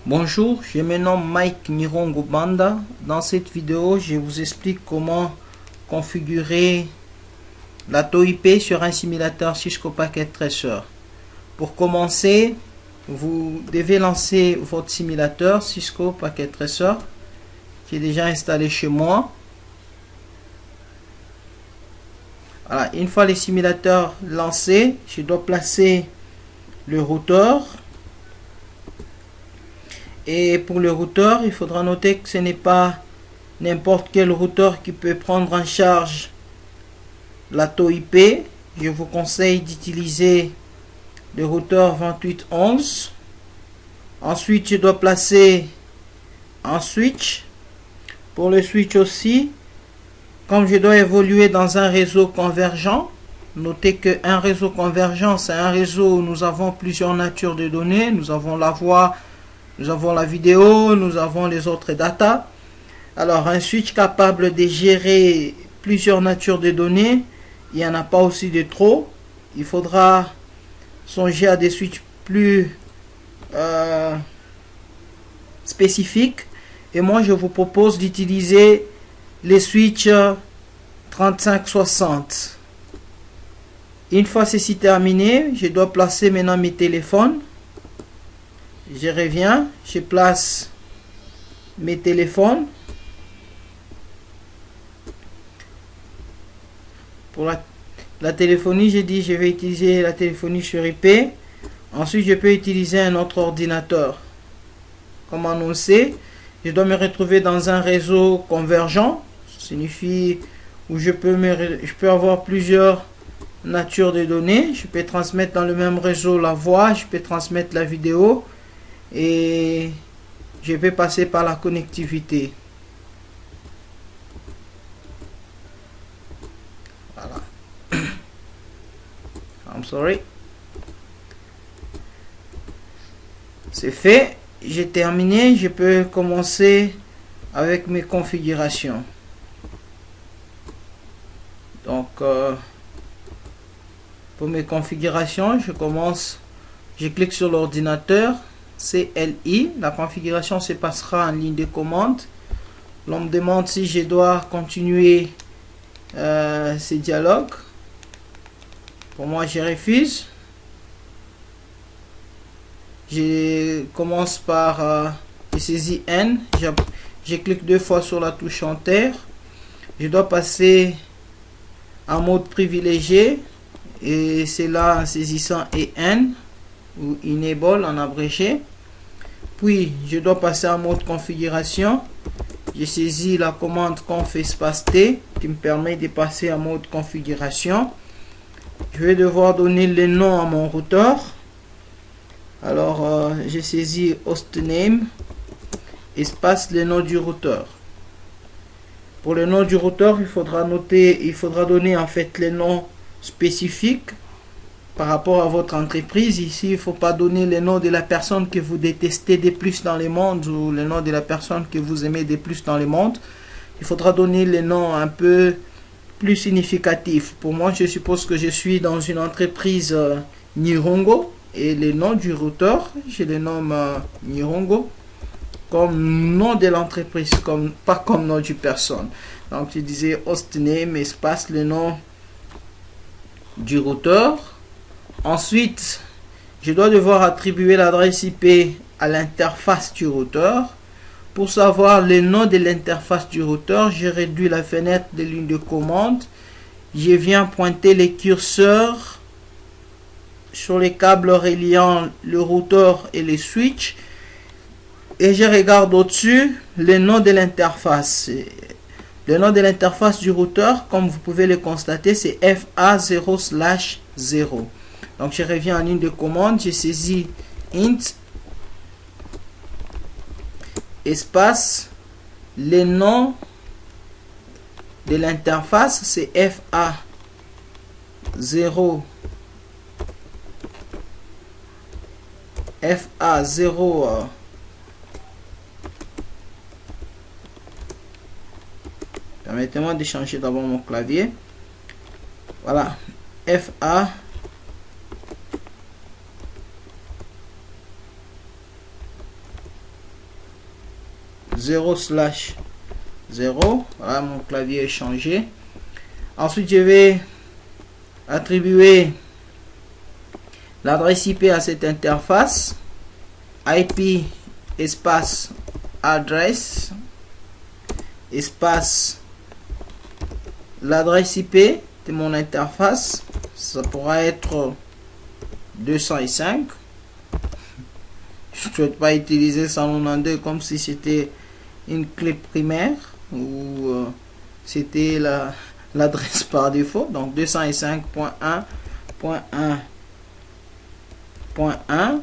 Bonjour, je me nomme Mike Nirongo Banda. Dans cette vidéo, je vous explique comment configurer la TOIP sur un simulateur Cisco Packet Tracer. Pour commencer, vous devez lancer votre simulateur Cisco Packet Tracer qui est déjà installé chez moi. Voilà, une fois le simulateur lancé, je dois placer le routeur. Et pour le routeur, il faudra noter que ce n'est pas n'importe quel routeur qui peut prendre en charge la TOIP. Je vous conseille d'utiliser le routeur 2811. Ensuite, je dois placer un switch. Pour le switch aussi, comme je dois évoluer dans un réseau convergent, notez qu'un réseau convergent, c'est un réseau où nous avons plusieurs natures de données. Nous avons la voix, nous avons la vidéo, nous avons les autres data. Alors, un switch capable de gérer plusieurs natures de données, il n'y en a pas aussi de trop. Il faudra songer à des switches plus spécifiques. Et moi, je vous propose d'utiliser les switches 3560. Une fois ceci terminé, je dois placer maintenant mes téléphones. Je reviens, je place mes téléphones. Pour la téléphonie, j'ai dit je vais utiliser la téléphonie sur IP. Ensuite, je peux utiliser un autre ordinateur. Comme annoncé, je dois me retrouver dans un réseau convergent. Ça signifie où je peux avoir plusieurs natures de données. Je peux transmettre dans le même réseau la voix, je peux transmettre la vidéo et je peux passer par la connectivité. Voilà. I'm sorry. C'est fait. J'ai terminé. Je peux commencer avec mes configurations. Donc, pour mes configurations, je clique sur l'ordinateur, CLI. La configuration se passera en ligne de commande. L'on me demande si je dois continuer ces dialogues. Pour moi, je refuse. Je commence par je saisis N. Je clique deux fois sur la touche Enter. Je dois passer en mode privilégié. Et c'est là en saisissant EN ou Enable en abrégé. Puis, je dois passer en mode configuration. Je saisis la commande conf espace T qui me permet de passer en mode configuration. Je vais devoir donner le nom à mon routeur. Alors, je saisis hostname espace le nom du routeur. Pour le nom du routeur, il faudra donner en fait les noms spécifiques par rapport à votre entreprise. Ici, il ne faut pas donner le nom de la personne que vous détestez de plus dans le monde ou le nom de la personne que vous aimez de plus dans le monde. Il faudra donner les noms un peu plus significatifs. Pour moi, je suppose que je suis dans une entreprise Nirongo et le nom du routeur, je le nomme Nirongo comme nom de l'entreprise, pas comme nom du personne. Donc, je disais hostname espace le nom du routeur. Ensuite, je dois devoir attribuer l'adresse IP à l'interface du routeur. Pour savoir le nom de l'interface du routeur, je réduis la fenêtre de ligne de commande. Je viens pointer les curseurs sur les câbles reliant le routeur et les switches. Et je regarde au-dessus le nom de l'interface. Le nom de l'interface du routeur, comme vous pouvez le constater, c'est FA0/0. Donc, je reviens en ligne de commande. Je saisis int espace le nom de l'interface, c'est FA0. FA0. Permettez-moi de changer d'abord mon clavier. Voilà. FA 0/0. Voilà, mon clavier est changé. Ensuite, je vais attribuer l'adresse IP à cette interface. IP espace adresse espace l'adresse IP de mon interface. Ça pourra être 205. Je ne souhaite pas utiliser 192 comme si c'était une clé primaire ou c'était l'adresse par défaut. Donc 205.1.1.1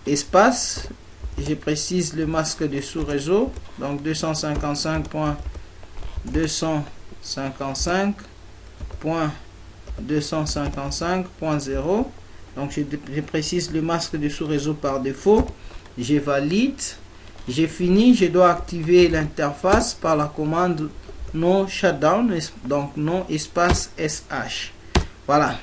espace, je précise le masque de sous-réseau, donc 255.255.255.0. donc je précise le masque de sous-réseau par défaut. Je valide. J'ai fini. Je dois activer l'interface par la commande non shutdown, donc non espace sh. Voilà,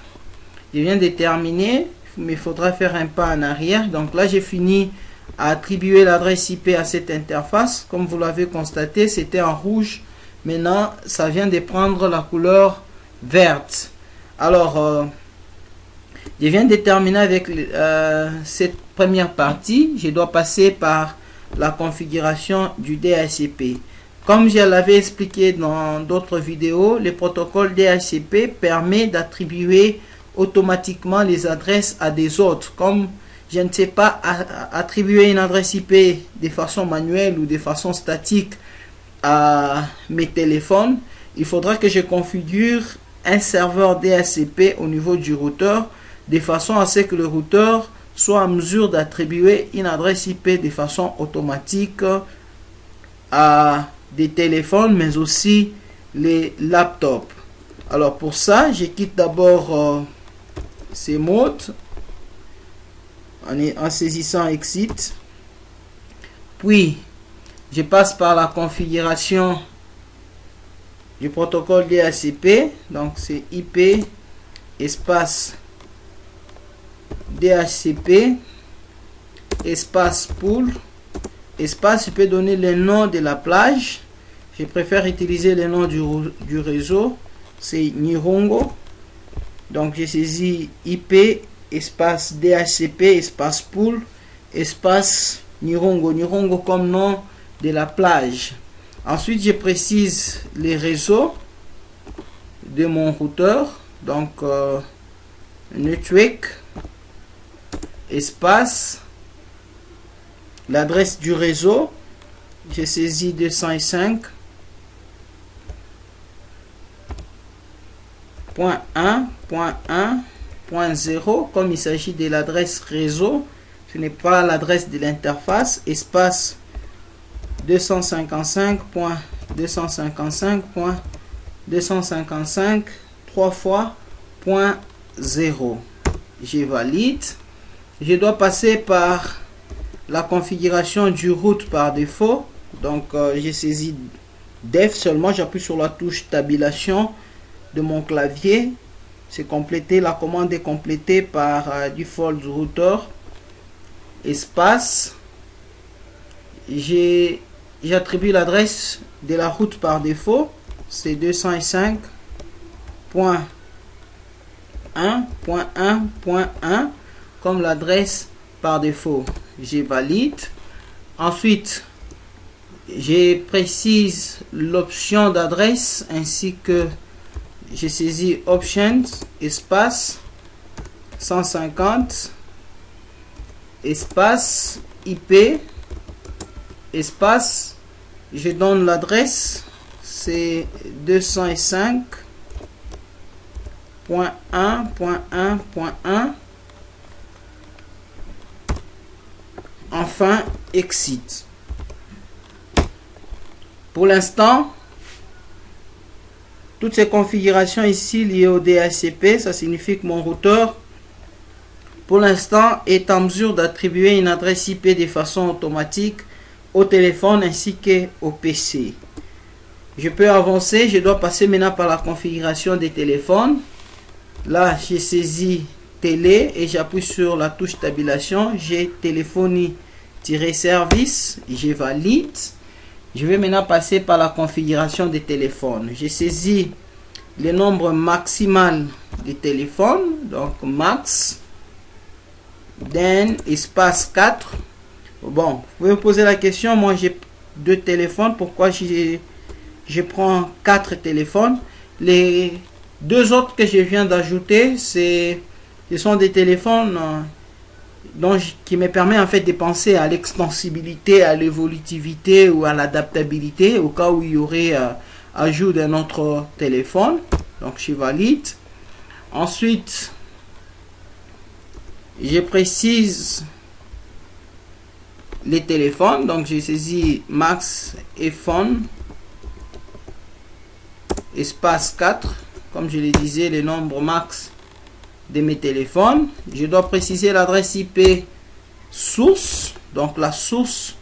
je viens de terminer, mais il faudra faire un pas en arrière. Donc là, j'ai fini à attribuer l'adresse IP à cette interface. Comme vous l'avez constaté, c'était en rouge. Maintenant, ça vient de prendre la couleur verte. Alors, je viens de terminer avec cette première partie. Je dois passer par la configuration du DHCP. Comme je l'avais expliqué dans d'autres vidéos, le protocole DHCP permet d'attribuer automatiquement les adresses à des autres. Comme je ne sais pas attribuer une adresse IP de façon manuelle ou de façon statique à mes téléphones, il faudra que je configure un serveur DHCP au niveau du routeur, de façon à ce que le routeur soit en mesure d'attribuer une adresse IP de façon automatique à des téléphones, mais aussi les laptops. Alors pour ça, je quitte d'abord ces modes en saisissant Exit, puis je passe par la configuration du protocole DHCP. Donc c'est IP espace DHCP espace pool espace. Je peux donner le nom de la plage. Je préfère utiliser le nom du réseau, c'est Nihongo. Donc je saisis IP espace DHCP espace pool espace Nihongo, Nihongo comme nom de la plage. Ensuite, je précise les réseaux de mon routeur. Donc network espace l'adresse du réseau. J'ai saisi 205.1.1.0. comme il s'agit de l'adresse réseau, ce n'est pas l'adresse de l'interface. Espace 255.255.255 3 fois .0. Je valide. Je dois passer par la configuration du route par défaut. Donc j'ai saisi def seulement, j'appuie sur la touche tabulation de mon clavier. C'est complété, la commande est complétée par default router espace. J'attribue l'adresse de la route par défaut, c'est 205.1.1.1 comme l'adresse par défaut. Je valide. Ensuite, je précise l'option d'adresse ainsi que j'ai saisi options espace 150 espace IP espace. Je donne l'adresse, c'est 205.1.1.1. Enfin, exit. Pour l'instant, toutes ces configurations ici liées au DHCP, ça signifie que mon routeur, pour l'instant, est en mesure d'attribuer une adresse IP de façon automatique au téléphone ainsi qu'au PC. Je peux avancer, je dois passer maintenant par la configuration des téléphones. Là, j'ai saisi télé et j'appuie sur la touche tabulation. J'ai téléphonie-service, je valide. Je vais maintenant passer par la configuration des téléphones. J'ai saisi le nombre maximal des téléphones, donc max, then espace 4. Bon, vous pouvez me poser la question, moi j'ai 2 téléphones, pourquoi je prends 4 téléphones? Les 2 autres que je viens d'ajouter, ce sont des téléphones qui me permet en fait de penser à l'extensibilité, à l'évolutivité ou à l'adaptabilité au cas où il y aurait ajout d'un autre téléphone. Donc je valide. Ensuite, je précise les téléphones. Donc j'ai saisi max et phone espace 4. Comme je le disais, le nombre max de mes téléphones. Je dois préciser l'adresse IP source, donc la source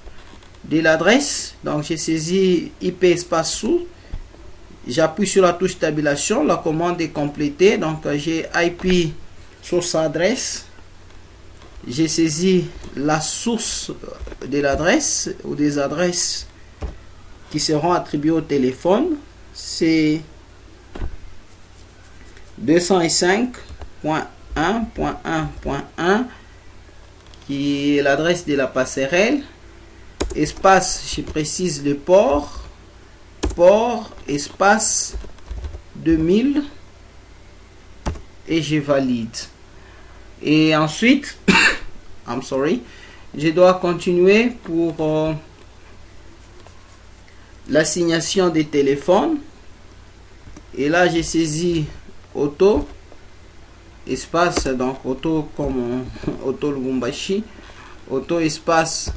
de l'adresse. Donc j'ai saisi IP espace source, j'appuie sur la touche tabulation, la commande est complétée. Donc j'ai IP source adresse, j'ai saisi la source de l'adresse ou des adresses qui seront attribuées au téléphone, c'est 205.1.1.1 qui est l'adresse de la passerelle. Espace, je précise le port espace 2000 et je valide. Et ensuite je dois continuer pour l'assignation des téléphones. Et là j'ai saisi auto espace, donc auto comme auto Lubumbashi, auto espace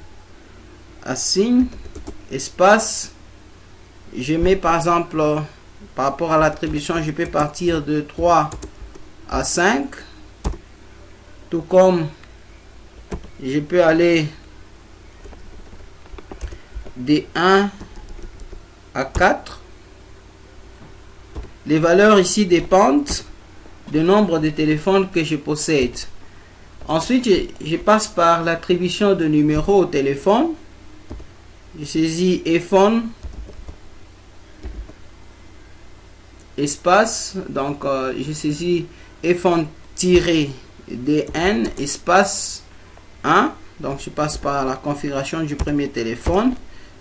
assigne espace, je mets par exemple par rapport à l'attribution, je peux partir de 3 à 5, tout comme je peux aller de 1 à 4. Les valeurs ici dépendent du nombre de téléphones que je possède. Ensuite, je passe par l'attribution de numéros au téléphone. Je saisis iPhone espace, donc je saisis iPhone-DN espace 1. Donc je passe par la configuration du premier téléphone.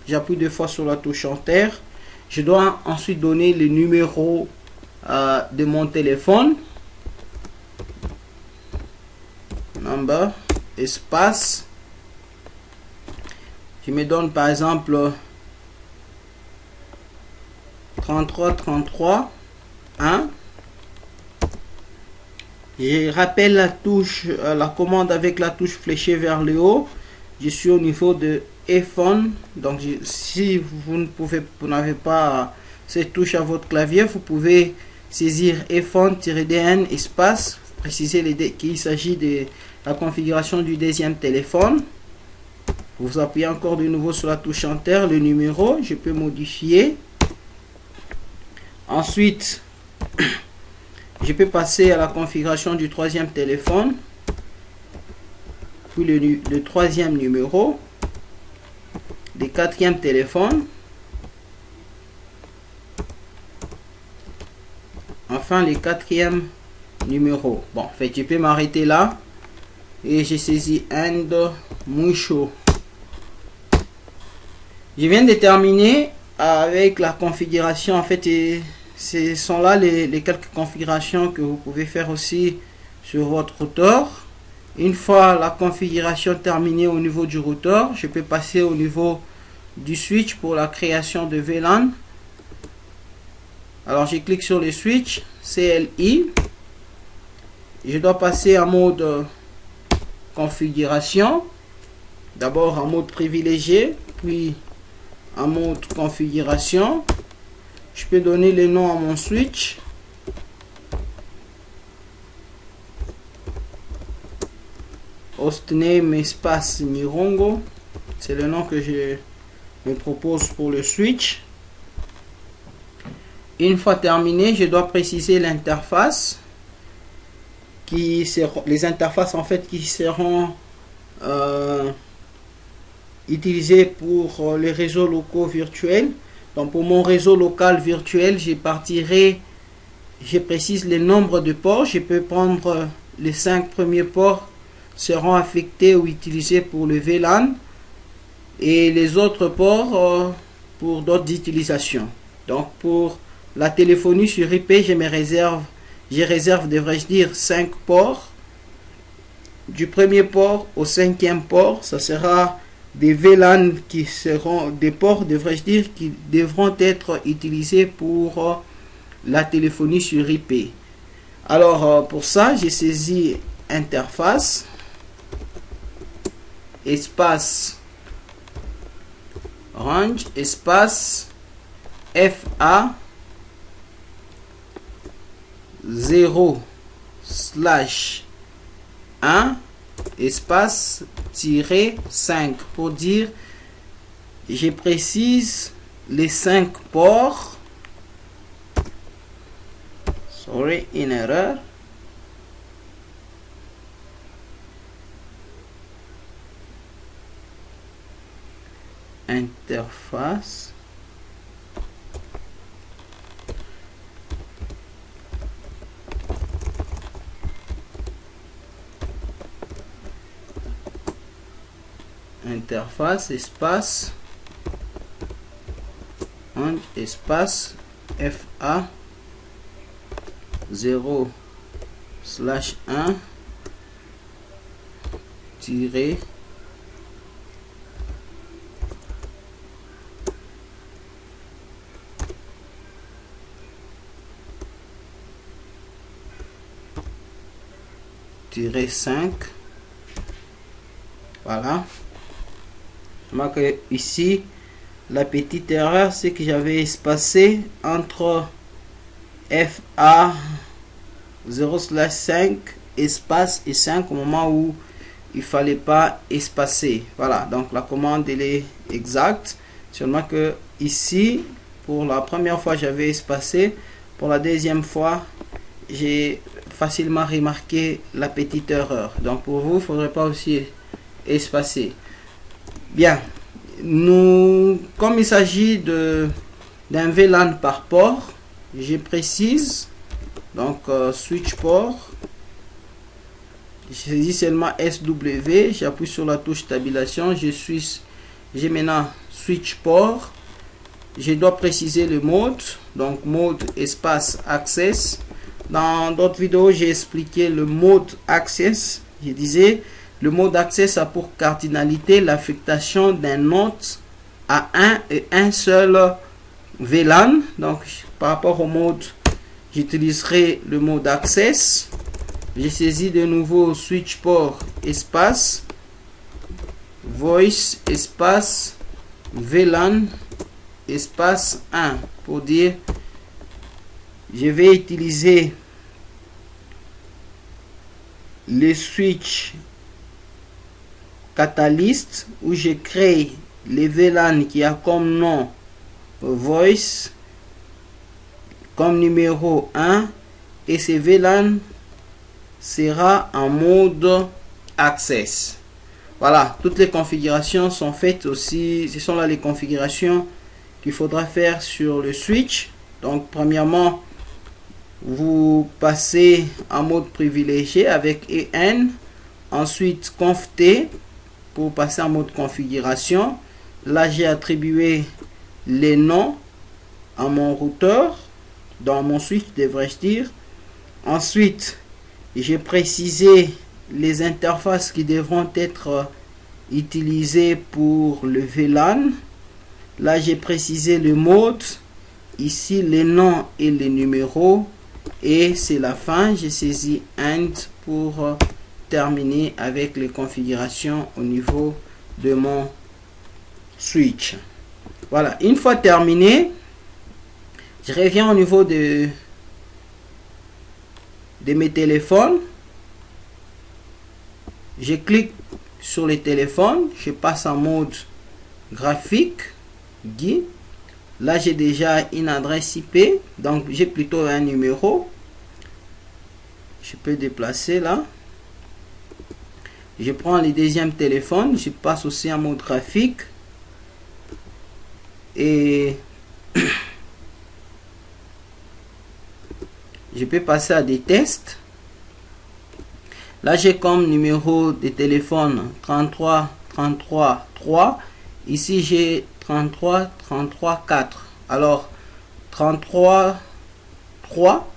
J'appuie 2 fois sur la touche Enter. Je dois ensuite donner le numéro de mon téléphone. Number, espace. Je me donne par exemple 33 1. Je rappelle la touche, la commande avec la touche fléchée vers le haut. Je suis au niveau de iPhone. Donc si vous n'avez pas cette touche à votre clavier, vous pouvez saisir iPhone-DN espace, préciser qu'il s'agit de la configuration du deuxième téléphone. Vous appuyez encore de nouveau sur la touche Enter, le numéro, je peux modifier. Ensuite, je peux passer à la configuration du troisième téléphone, puis le troisième numéro, le quatrième téléphone, enfin le quatrième numéro. Bon, en fait, je peux m'arrêter là et j'ai saisi End Mucho. Je viens de terminer avec la configuration. En fait, ce sont là les quelques configurations que vous pouvez faire aussi sur votre routeur. Une fois la configuration terminée au niveau du routeur, je peux passer au niveau du switch pour la création de VLAN. Alors je clique sur le switch CLI. Je dois passer en mode configuration. D'abord en mode privilégié, puis en mode configuration. Je peux donner le nom à mon switch. Hostname espace Nirongo. C'est le nom que je me propose pour le switch. Une fois terminé, je dois préciser l'interface. Les interfaces en fait qui seront utilisé pour les réseaux locaux virtuels. Donc pour mon réseau local virtuel, je précise le nombre de ports. Je peux prendre les 5 premiers ports seront affectés ou utilisés pour le VLAN et les autres ports pour d'autres utilisations. Donc pour la téléphonie sur IP, je réserve, devrais-je dire, 5 ports. Du premier port au 5e port, ça sera des VLAN qui seront des ports, devrais-je dire, qui devront être utilisés pour la téléphonie sur IP. Alors pour ça, j'ai saisi interface, espace range, espace FA 0/1 espace -5 pour dire je précise les 5 ports. Sorry, une erreur. Interface. Interface, espace, espace, FA 0/1 tiré -5. Voilà. Que ici la petite erreur, c'est que j'avais espacé entre FA 0/5 espace et 5 au moment où il fallait pas espacer. Voilà, donc la commande elle est exacte, seulement que ici pour la première fois j'avais espacé, pour la deuxième fois j'ai facilement remarqué la petite erreur. Donc pour vous, il faudrait pas aussi espacer. Bien, comme il s'agit d'un VLAN par port, je précise donc switch port. Je saisis seulement SW, j'appuie sur la touche stabilisation, j'ai maintenant switch port. Je dois préciser le mode, donc mode espace access. Dans d'autres vidéos, j'ai expliqué le mode access. Je disais le mode access a pour cardinalité l'affectation d'un node à un seul VLAN. Donc par rapport au mode, j'utiliserai le mode access. J'ai saisi de nouveau switch port espace voice espace VLAN espace 1 pour dire je vais utiliser le switch catalyst où je crée les VLAN qui a comme nom voice comme numéro 1 et ce VLAN sera en mode access. Voilà, toutes les configurations sont faites aussi. Ce sont là les configurations qu'il faudra faire sur le switch. Donc premièrement, vous passez en mode privilégié avec EN, ensuite conft pour passer en mode configuration. Là j'ai attribué les noms à mon routeur, dans mon switch devrais-je dire. Ensuite j'ai précisé les interfaces qui devront être utilisées pour le VLAN. Là j'ai précisé le mode, ici les noms et les numéros, et c'est la fin. J'ai saisi AND pour terminer avec les configurations au niveau de mon switch. Voilà, une fois terminé, je reviens au niveau de mes téléphones. Je clique sur les téléphones, je passe en mode graphique GUI. Là j'ai déjà une adresse IP, donc j'ai plutôt un numéro. Je peux déplacer là. Je prends le deuxième téléphone, je passe aussi en mode graphique et je peux passer à des tests. Là, j'ai comme numéro de téléphone 33 33 3. Ici, j'ai 33 33 4. Alors, 33 3,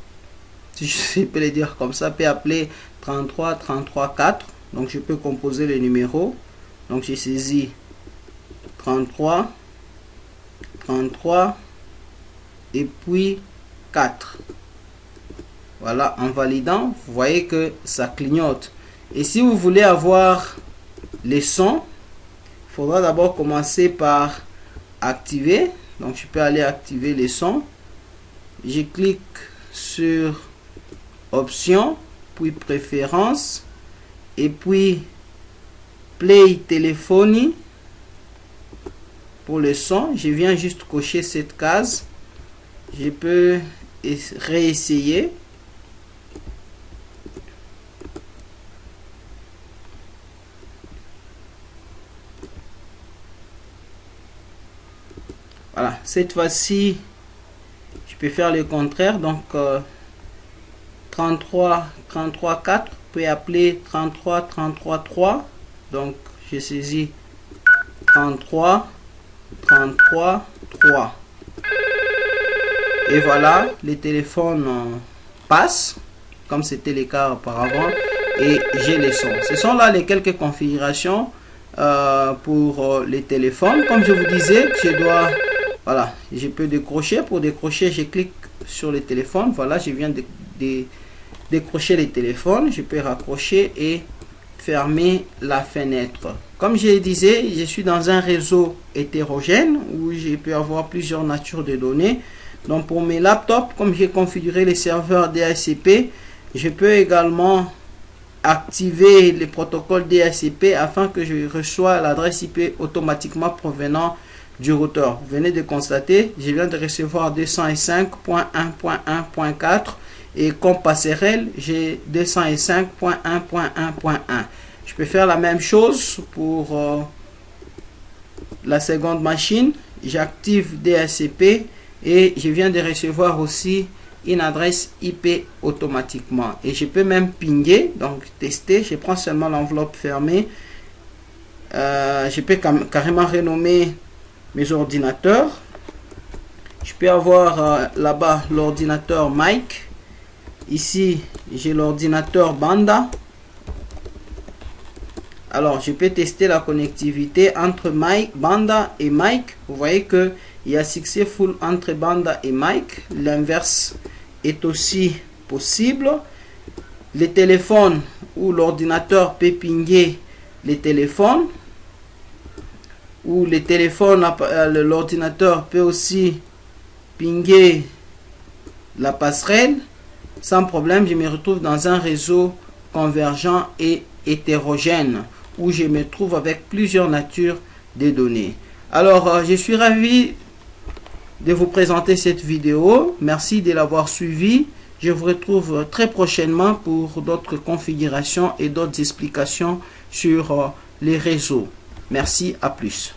si je peux le dire comme ça, peut appeler 33 33 4. Donc, je peux composer les numéros. Donc, j'ai saisi 33 33 et puis 4. Voilà, en validant, vous voyez que ça clignote. Et si vous voulez avoir les sons, il faudra d'abord commencer par activer. Donc, je peux aller activer les sons. Je clique sur options, puis préférences, et puis play téléphonie pour le son. Je viens juste cocher cette case. Je peux réessayer. Voilà, cette fois-ci, je peux faire le contraire. Donc, 33 33 4 peut appeler 33 33 3. Donc, je saisis 33 33 3. Et voilà, les téléphones passent, comme c'était le cas auparavant, et j'ai les sons. Ce sont là les quelques configurations pour les téléphones. Comme je vous disais, je dois... Voilà, je peux décrocher. Pour décrocher, je clique sur le téléphone. Voilà, je viens de décrocher les téléphones. Je peux raccrocher et fermer la fenêtre. Comme je disais, je suis dans un réseau hétérogène où je peux avoir plusieurs natures de données. Donc pour mes laptops, comme j'ai configuré les serveurs DHCP, je peux également activer les protocoles DHCP afin que je reçois l'adresse IP automatiquement provenant du routeur. Vous venez de constater, je viens de recevoir 205.1.1.4 et comme passerelle, j'ai 205.1.1.1. Je peux faire la même chose pour la seconde machine. J'active DHCP et je viens de recevoir aussi une adresse IP automatiquement. Et je peux même pinguer, donc tester. Je prends seulement l'enveloppe fermée. Je peux carrément renommer mes ordinateurs. Je peux avoir là-bas l'ordinateur Mike. Ici, j'ai l'ordinateur Banda. Alors, je peux tester la connectivité entre Banda et Mike. Vous voyez que il y a successful entre Banda et Mike. L'inverse est aussi possible. Les téléphones ou l'ordinateur peut pinguer les téléphones. Ou les téléphones, l'ordinateur peut aussi pinguer la passerelle. Sans problème, je me retrouve dans un réseau convergent et hétérogène où je me trouve avec plusieurs natures de données. Alors, je suis ravi de vous présenter cette vidéo. Merci de l'avoir suivi. Je vous retrouve très prochainement pour d'autres configurations et d'autres explications sur les réseaux. Merci, à plus.